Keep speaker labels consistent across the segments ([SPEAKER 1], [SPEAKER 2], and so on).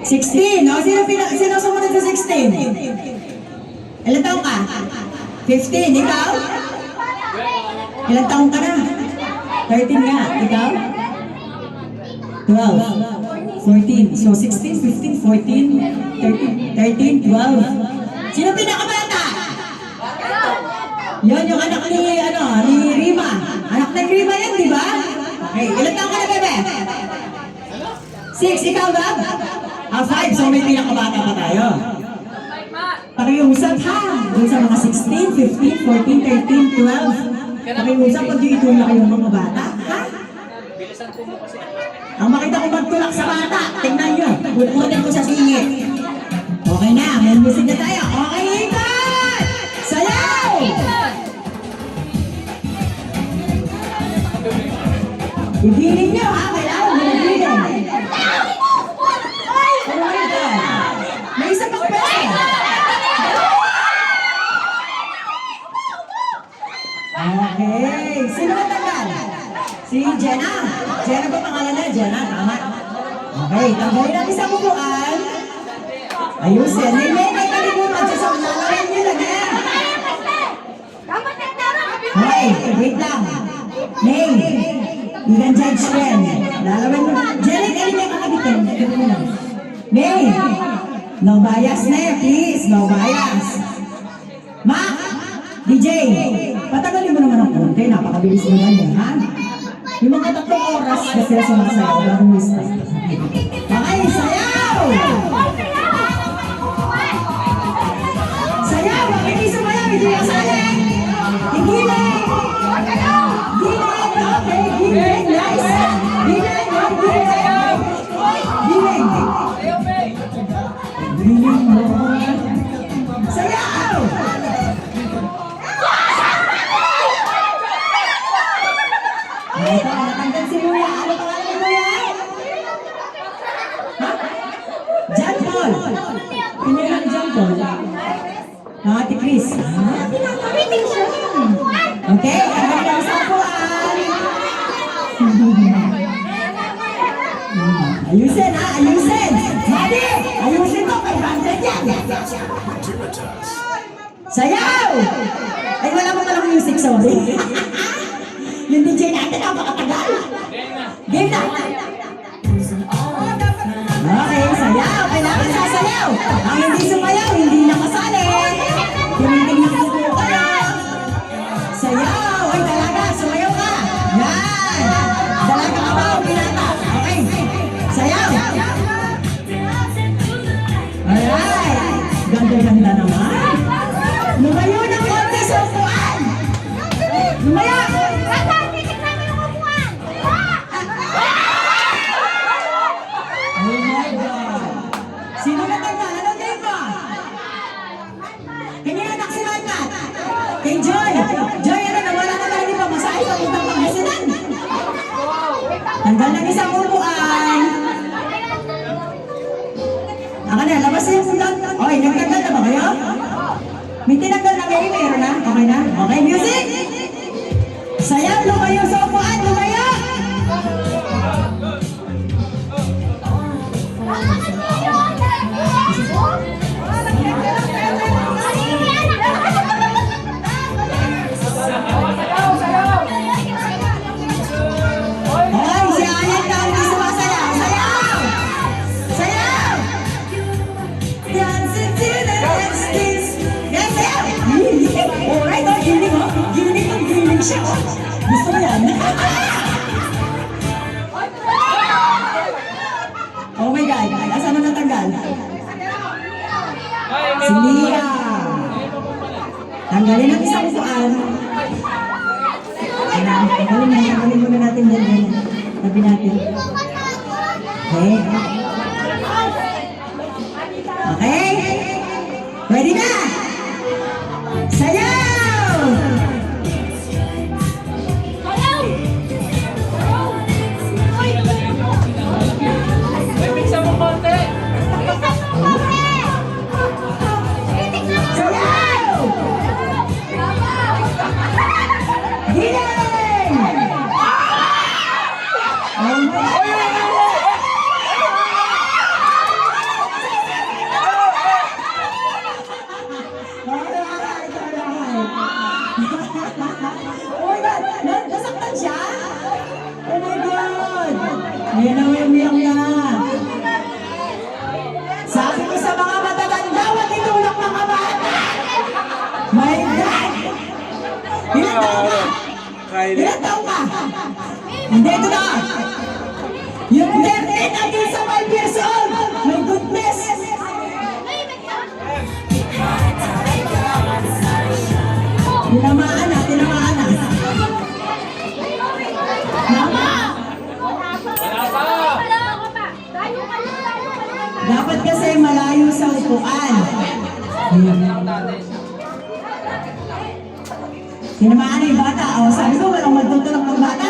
[SPEAKER 1] 16. O, sino sumunod sa 16? Ilan taong ka? 15. Ikaw? Ilan taong ka na? 13 nga. Ikaw? 12. 14. So, 16, 15, 14, 13, 12. Sino pinakabata? Yun, yung anak ni Rima. Anak ng Rima yan, di ba? Okay, ilan taong ka na, bebe? 6. Ikaw ba? 5. So, may pinakabata pa tayo. Pakiusap ha. Doon sa mga 16, 15, 14, 13, 12. Pakiusap pag yung itulak kayong mga bata. Ha? Ang makita ko magtulak sa bata, tingnan nyo. Pupunin ko sa singit. Okay na, may music na tayo. Okay, ikot! Sayaw! Ibilin nyo ha, kailangan mo ibilin. Oh my God! May isa pang pera! Okay, sino matagal? Si Jenna. Jenna ba pangalan na? Jenna, tama? Okay, tanggalin natin sa bubuan. Ayusin. May kalimutan siya sa unalaran niyo lang eh. Okay, wait lang. May, you can judge them. Lalawan mo. Jenna, alin niya kakabitin. May, no bias na eh, please. No bias. Mac, DJ, patagalin mo naman ang konti. Napakabilis naman yan, ha? Yung mga 3 oras na sila sumasayaw. Bagong lista. Okay, sayaw! Sayaw! Bakit hindi sumayaw? Hindi yung sayaw! Giling! Giling! Okay, giling! Nice! Giling! Giling! Giling! Giling mo! Sayaw! Ito, natanggal si Muya. Ano pangalan ni Muya? Ha? John Paul. Pinirang John Paul. Ate Chris. Okay, kami lang sa upuan. Ayusin ha, ayusin. Mali, ayusin mo. 500 yan. Sayaw! Ay, wala mo palang music, sorry. Yung DJ natin, napakatagal. Game na. Okay, sayaw. Kailangan sasayaw. Ang hindi sumayaw, hindi nakasali. Tinitingnan ko po kayo. Sayaw. Ay, dalaga. Sumayaw ka. Yan. Dalaga ka ba o pinata? Okay. Sayaw. Alright. Ganda-ganda naman. Lumayo ng konti sa upuan. Lumayo. Sino natanggal? Ano din ba? Hinihanak si Rangat. Kay Joy. Joy, ano, nawala na talaga pa. Masaya pa kung tapang hasinan. Tanggal ng isang upuan. Ako na, labas na yung ulan. Okay, nagtanggal na ba kayo? May tinanggal na kayo, meron na? Okay na? Okay, music! Sayaw, lumayo sa upuan, lumayo! Ay, si Ayan na hindi sumasayaw. Sayaw! Sayaw! Dancing to the next kiss. Yes, sayaw! Alright, oh, giling oh. Giling siya oh. Gusto mo yan? Oh my God, asan mo natanggal? Si Lia. Tanggalin ang isang upuan. Tanggalin muna natin dyan. Tabi natin. Okay. Okay. Ready na? Sayaw! Hindi, ito na! Yung 13 at sa 5 years old! My goodness! Tinamaan na, tinamaan na. Dapat kasi malayo sa upuan. Tinamaan na yung bata. O, sabi ko, walang magtutulong ng bata.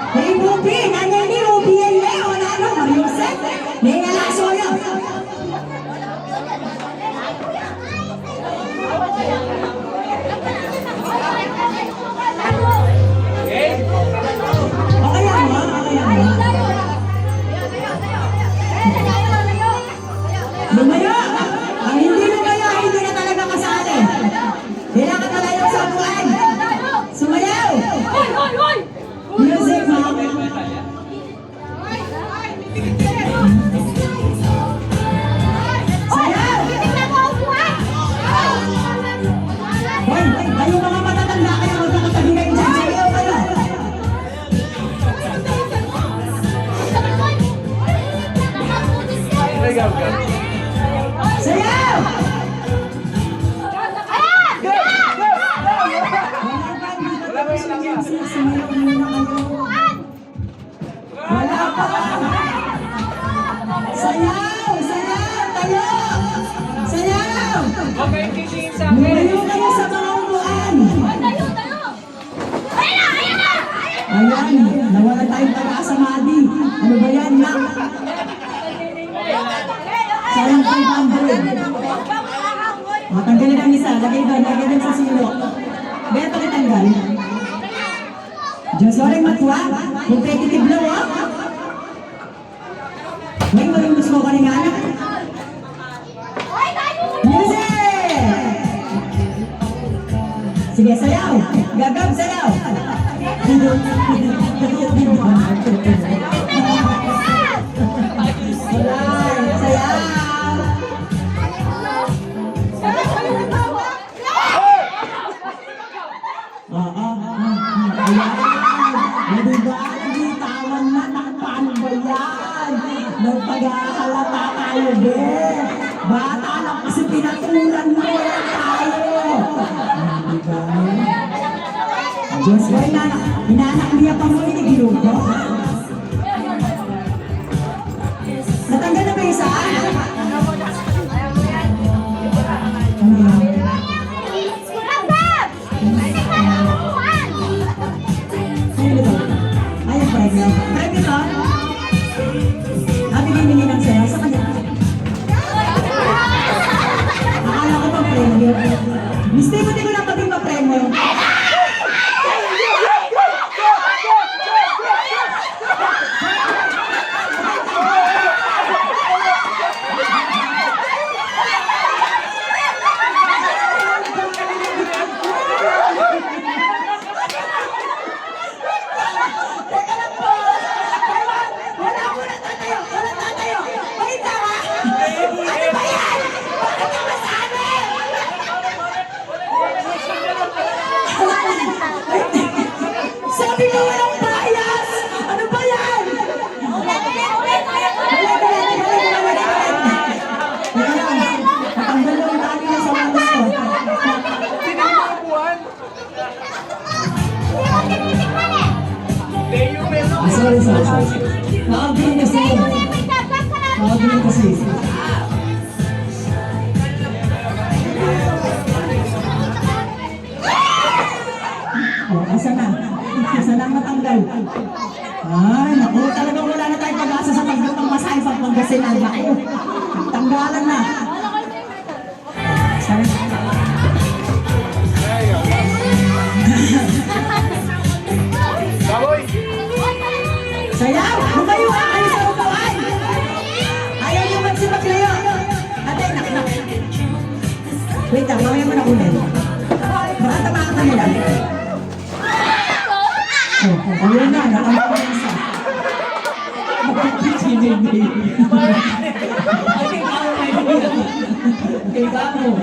[SPEAKER 1] Hey, Ruby! Nanay ni Ruby yan Leo! Ano? Mariusep? Nenga lang soyo! Okay yan mo? Okay yan mo? Lumayo! Ang hindi lumayo, hindi na talaga kasali. Kailangan talayo sa upuan. Sumayaw! Music, ma'am. Sayaw! Hoy, kayong mga matatanda kayo magkakatabi kayo dyan. Sayaw kayo. Sayaw! Wala pa! Sayaw! Sayaw! Tayo! Sayaw!
[SPEAKER 2] Okay, kitingin sa akin.
[SPEAKER 1] Lumayo kayo sa mga upuan! Ayan! Nawala tayong pag-asa, Madi! Ano ba yan, Nak? Sayang 500! O, tanggalin ang isa. Lagay doon sa sulok. Beto kitanggal. Diyos, walang matwa. Competitive lang, ha? May malimos mo ka rin anak. Music! Sige, sayaw. Gagab, sayaw. Alright, sayaw. Ayan. Diba? Nagitawan na. Paano ba yan? Nagpag-ahalata tayo, be. Bata lang kasi pinatulan mo yan tayo. Diba? Diyos ko, inanak niya pa mo yung ginugo. Natanggal na ba yung isa? Ayun, pregnant. Pregnant ka? Nabigay-bigay ng saya sa kanya. Akala ko pang premyo. Mistake ko, di ko lang paging pa-premyo. Teka lang po! Wala ako natatayo! Wala tatayo! Wait lang ha! Ano ba yan? Bakit ka masabi? Sabi mo walang bias! Ano ba yan? Natanggal lang tayo na sa mga gusto. Sorry. Nakabili kasi. Nakabili kasi. Oh, asa na? Asa na ang matanggal? Ay, naku, talagang wala na tayong pag-asa sa pagdutang masahe sa Pangasinan. Naku, tanggalan na. Sorry.
[SPEAKER 2] Baboy!
[SPEAKER 1] Sayaw! Lumayo ka kayo sa upuan! Ayaw niyo magsipaglayo! Atay, nak. Wait lang, mamaya mo na ulit. Baka tamaan ka nila. Oh, ayun na, nakamit ko isa. Sinigay. Kay Gamo.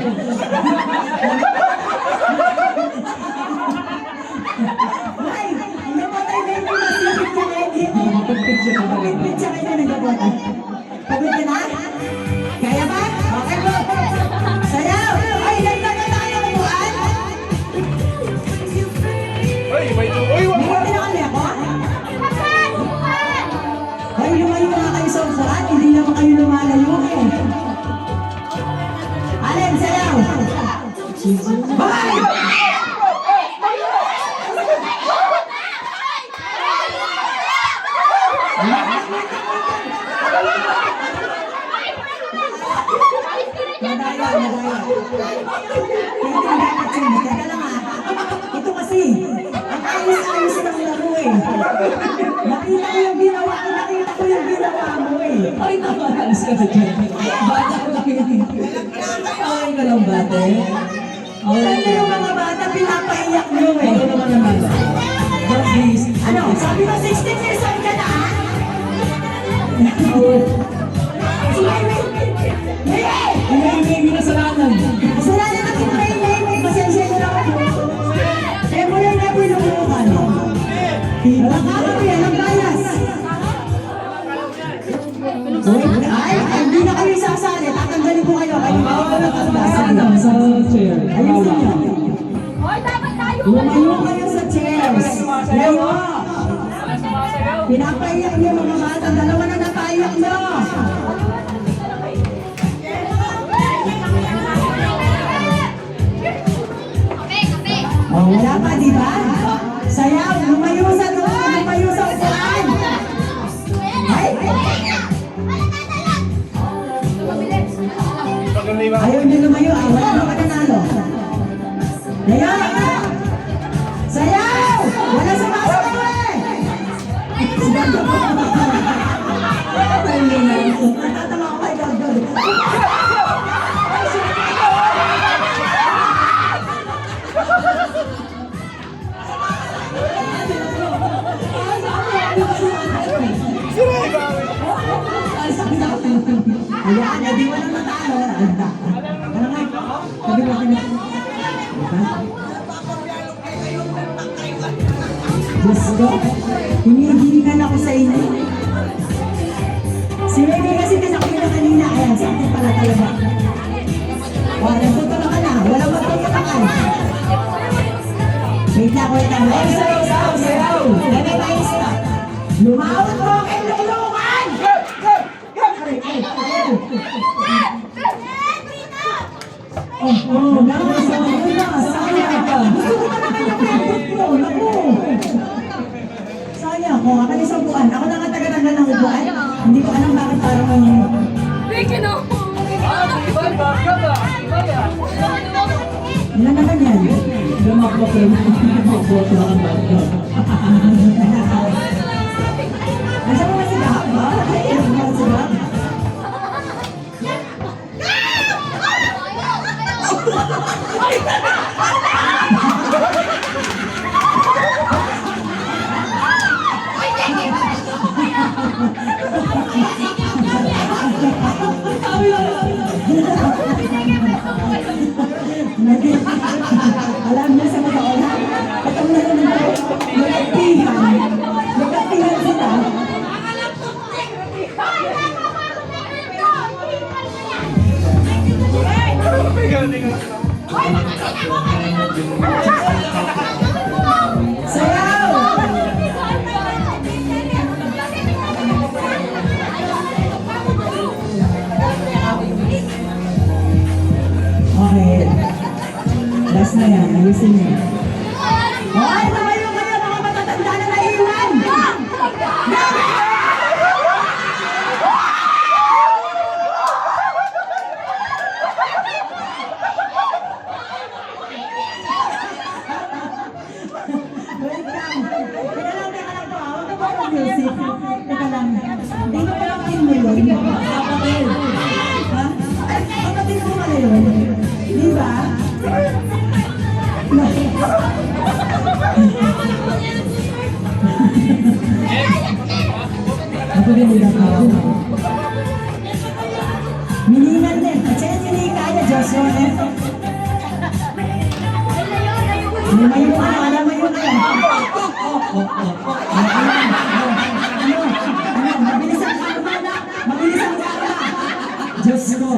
[SPEAKER 1] Ay, namatay na yung pinasipit niya naman kayo lumalayo eh. Alin, sayaw! Bye! Nadaya. Teka lang ah. Ito kasi, ang ayos-ayos ng laro eh. Nakita ko yung ginawa mo eh.
[SPEAKER 3] Ay, nakakalas ka na dyan. Bata ko lang yun. Okay ka lang, bate.
[SPEAKER 1] Alam niyo yung mga bata, pinapaiyak nyo eh.
[SPEAKER 3] Ano naman naman? Don't please.
[SPEAKER 1] Ano, sabi mo 16 years old ka na?
[SPEAKER 3] Hindi na salanan.
[SPEAKER 1] Kasalanan na kita may pasensya nyo na ako. Eh, mula na pinumukan. Ang bias. Ay, hindi na kayo sasali. Tatanggalin ko kayo.
[SPEAKER 3] Sana sa chair.
[SPEAKER 1] Ayusin nyo. Lumayo kayo sa chairs. Layo. Pinapaiyak niyo mga bata. Dalawa na napaiyak nyo. Oh, wala pa, di ba? Sayaw, lumayo sa doon, lumayo sa upuan. Ay! Ayaw niyo lumayo, ah. Wala na mananalo. Layo! Sayaw! Wala sumasayaw eh! Natatawa ko kay Gagod. Ayan, hindi mo na matalo. Ano nga? Sabi mo ka na. Diyos ko, hinihingan ako sa inyo. Si Remy kasi tinakita kanina. Ayan, sakit pala talaga. O, nagtutulong ka na. Walang magtutulakan. Wait lang, wait lang. Ay, sayaw. Remy, mais ka. Lumawat mo kay lulukan! Oh, sayang ko, akin isang buwan. Ako na nga taga-tagal ng upuan. Hindi ko alam bakit parang Ilan naman yan?
[SPEAKER 3] Lumakbak lang. Lumakbak lang ang bata.
[SPEAKER 1] Nasaan mo si Gab? Ay, ano si Gab? Alam niyo sa mga ola, katong na naman ako, nagatihan sila. Sayaw! Okay. Last na yan. Ayusin niyo. Hoy! Tumayo kayo! Mga matatanda na naiwan! Wait lang. Teka lang po. Huwag ka ba music? Teka lang. Hindi ko pa lang mo yun. Kapatid. Ha? Ay, kapatid mo pala yun. Di ba? Ako din nila ako. Miningan din. At siya hindi kaya, Joshua. Lumayo ka na, lumayo ka na. Mabilis ang karma na. Mabilis ang karma. Diyos ko.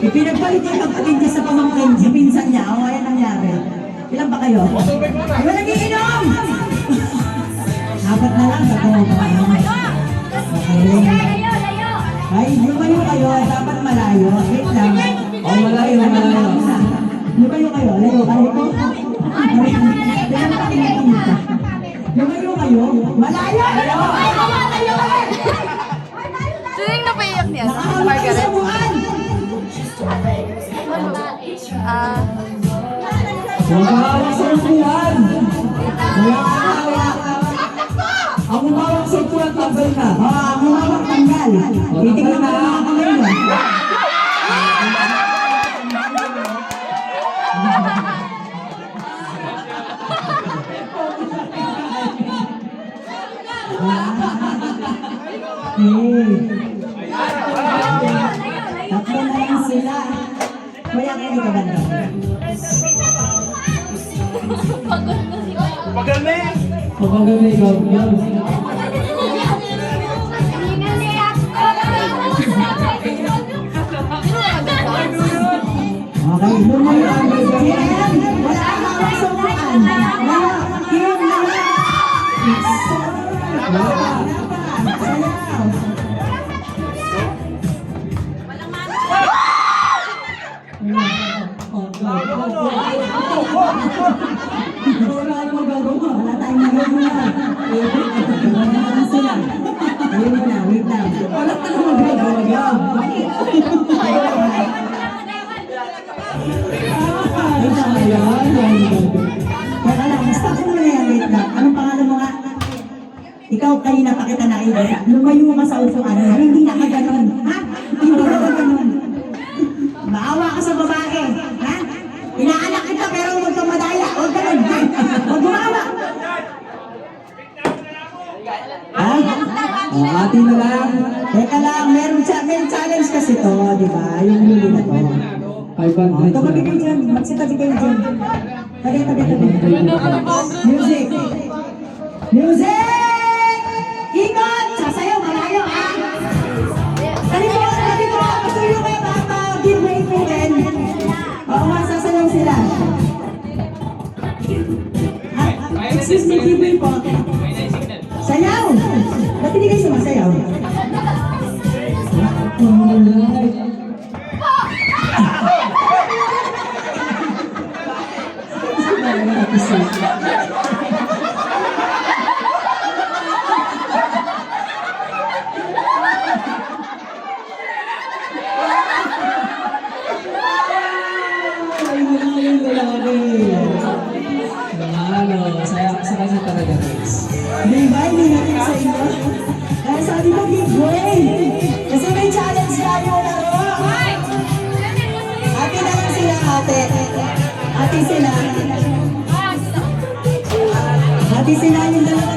[SPEAKER 1] Ipinagpalit yung kapatid niya sa pamangkin, sa pinsan niya. O, ayan nangyari. Ilan ba kayo? Ay, walang iinom! Apat na lang. Ay, lumayo kayo. Dapat malayo. Wait lang.
[SPEAKER 3] Oh, malayo, malayo.
[SPEAKER 1] Lumayo kayo. Layo. Kaya ko. Lumayo kayo. Malayo! Malayo!
[SPEAKER 4] Sino yung napaiyak niya? Si
[SPEAKER 1] Nakahawak kayo sa
[SPEAKER 4] Margaret?
[SPEAKER 1] buwan.
[SPEAKER 4] Ah,
[SPEAKER 3] Huwag ka hawak sa upuan. Wala ka hawak. Ang umawak sa upuan, tanggal ka.
[SPEAKER 1] Ang humawak tanggal. Titignan mo ang mga kamay mo. Tatlo na lang sila. Kuya, kaya di ka ganda.
[SPEAKER 3] Kapag may ikaw, yan.
[SPEAKER 1] Okay, lumayo ang Kim. Wala kang hawak sa upuan. Layo. Kim, layo. Wala pa. Sayaw.
[SPEAKER 3] Wala ka magagawa.
[SPEAKER 1] Wala tayong magagawa. Wala na lang sila. Ayun mo na, wait lang.
[SPEAKER 3] Wala ka naman magagawa.
[SPEAKER 1] Wait lang, ayun. Teka lang, stop mo na yan, wait lang. Anong pangalan mo nga? Ikaw kanina pa kita nakikita. Lumayo ka sa upuan. Hindi na ka ganun. Ha? Hindi na ka ganun. Maawa ka sa babae. Ha? Inaanak kita pero huwag kang madaya. Huwag ganun. Ha? Huwag gumawa. Ha?
[SPEAKER 3] Ati na lang.
[SPEAKER 1] Teka lang, may challenge kasi to, di ba? Yung huli na to.
[SPEAKER 3] 500
[SPEAKER 1] Tumabi kayo dyan. Magsitabi kayo dyan. Tabi. Music. Music! Ikot! Sasayaw, malayo, ha? Tabi mo. Patuloy kayo, give way po din. Oo nga, sasayaw sila. Excuse me, give way po. Sayaw! Ba't hindi kayo sumasayaw?
[SPEAKER 3] Saya sa kanya talaga, guys.
[SPEAKER 1] Di ba? Hindi natin sa inyo. Kaya sabi ko, give way. Kasi may challenge tayo laro. Ate na lang sila, ate. Ate sila. Ate sila yung dalawa.